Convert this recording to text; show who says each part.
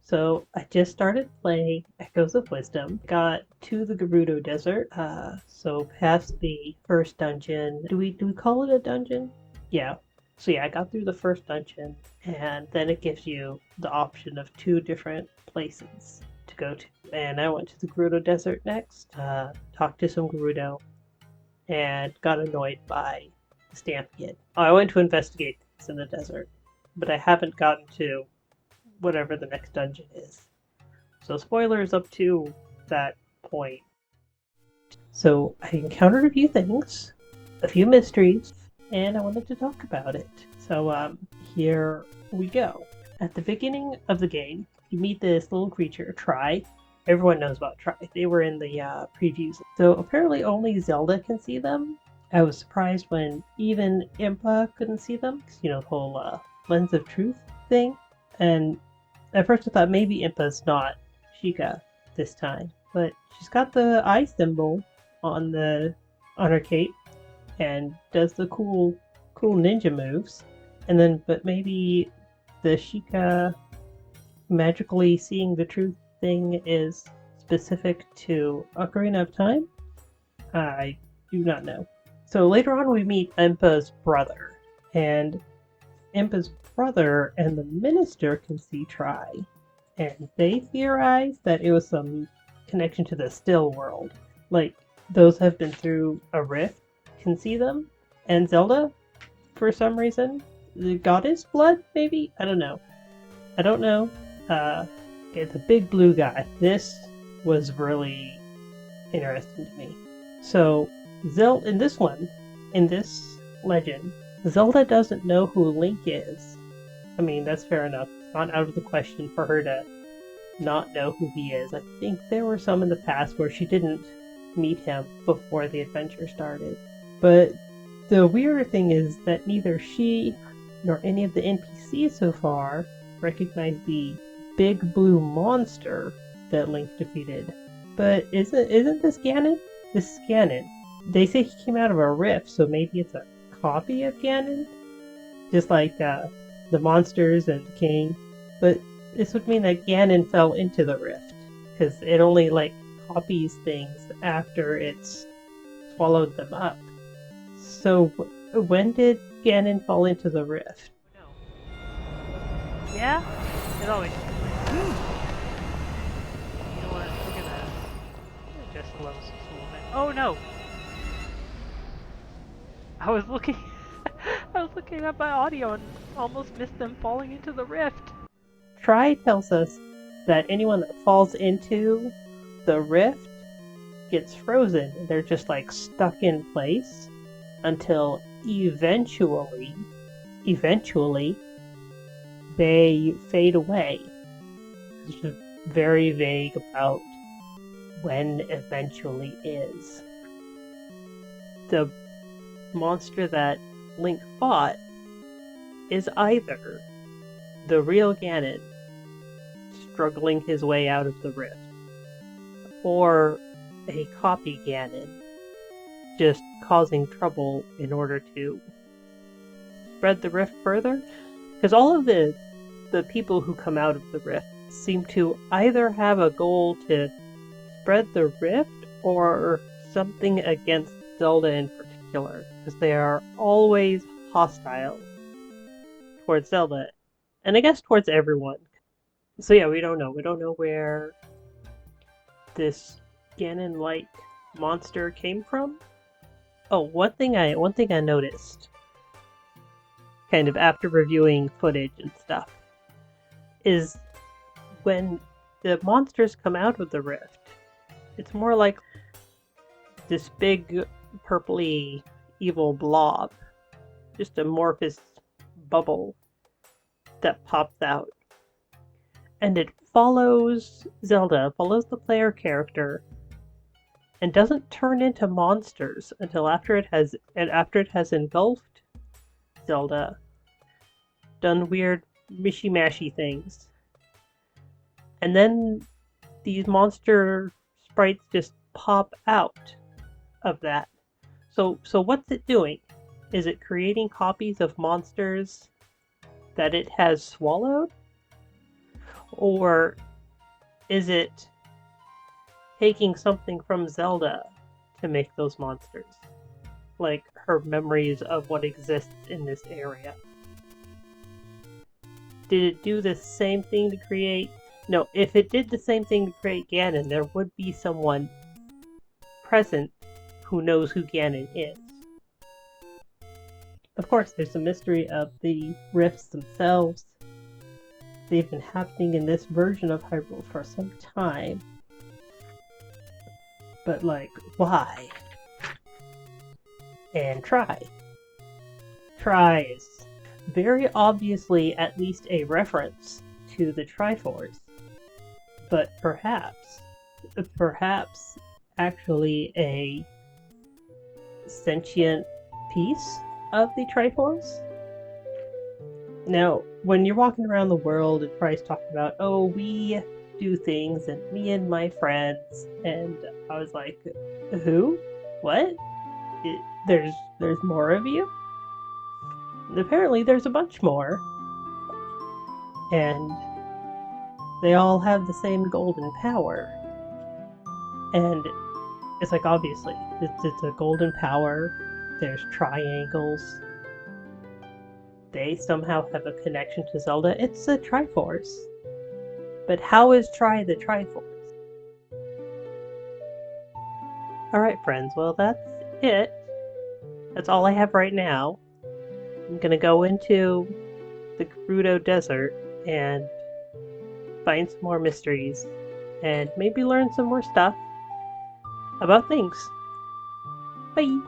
Speaker 1: So I just started playing Echoes of Wisdom. Got to the Gerudo Desert. So past the first dungeon. Do we call it a dungeon? Yeah. So yeah, I got through the first dungeon, and then it gives you the option of two different places to go to. And I went to the Gerudo Desert next. Talked to some Gerudo, and got annoyed by the Stampede. Oh, I went to investigate things in the desert, but I haven't gotten to whatever the next dungeon is. So spoilers up to that point. So I encountered a few things, a few mysteries, and I wanted to talk about it. So here we go. At the beginning of the game, you meet this little creature, Tri. Everyone knows about Tri. They were in the previews. So apparently only Zelda can see them. I was surprised when even Impa couldn't see them. You know, the whole lens of truth thing. And at first I thought maybe Impa's not Sheikah this time, but she's got the eye symbol on her cape and does the cool ninja moves. And then but maybe the Sheikah magically seeing the truth thing is specific to Ocarina of Time? I do not know. So later on we meet Impa's brother, and Impa's brother and the minister can see Tri, and they theorize that it was some connection to the still world. Like, those have been through a rift can see them, and Zelda, for some reason, the goddess blood, maybe? I don't know. I don't know. Okay, the big blue guy. This was really interesting to me. So, in this one, in this legend, Zelda doesn't know who Link is. I mean, that's fair enough. It's not out of the question for her to not know who he is. I think there were some in the past where she didn't meet him before the adventure started. But the weirder thing is that neither she nor any of the NPCs so far recognize the big blue monster that Link defeated. But isn't this Ganon? This is Ganon. They say he came out of a rift, so maybe it's a copy of Ganon? Just like the monsters and the king. But this would mean that Ganon fell into the rift, because it only like copies things after it's swallowed them up. So when did Ganon fall into the rift? No. Yeah? It always. You know what? Look at that. It just loves this moment. Oh no! I was looking. I was looking at my audio and almost missed them falling into the rift. Tri tells us that anyone that falls into the rift gets frozen. They're just like stuck in place until eventually they fade away. It's just very vague about when eventually is. The monster that Link fought is either the real Ganon struggling his way out of the rift, or a copy Ganon just causing trouble in order to spread the rift further. Because all of the people who come out of the rift seem to either have a goal to spread the rift or something against Zelda in particular, because they are always hostile towards Zelda, and I guess towards everyone. So yeah, we don't know. We don't know where this Ganon-like monster came from. Oh, one thing I noticed, kind of after reviewing footage and stuff, is when the monsters come out of the rift, it's more like this big purpley evil blob, just amorphous bubble that pops out, and it follows Zelda, follows the player character, and doesn't turn into monsters until after it has engulfed Zelda, done weird mishy-mashy things, and then these monster sprites just pop out of that. So what's it doing? Is it creating copies of monsters that it has swallowed? Or is it taking something from Zelda to make those monsters? Like her memories of what exists in this area. Did it do the same thing to create... No, if it did the same thing to create Ganon, there would be someone present who knows who Ganon is. Of course, there's the mystery of the rifts themselves. They've been happening in this version of Hyrule for some time. But, like, why? And Tri. Tri is very obviously at least a reference to the Triforce. But perhaps actually a sentient piece of the Triforce? Now, when you're walking around the world and Tri's talking about, oh, we do things, and me and my friends, and I was like, who? What? There's more of you? And apparently there's a bunch more. And they all have the same golden power. And it's like, obviously, it's a golden power. There's triangles. They somehow have a connection to Zelda. It's a Triforce. But how is Tri the Triforce? Alright, friends, well, that's it. That's all I have right now. I'm gonna go into the Gerudo Desert and find some more mysteries and maybe learn some more stuff about things. Bye!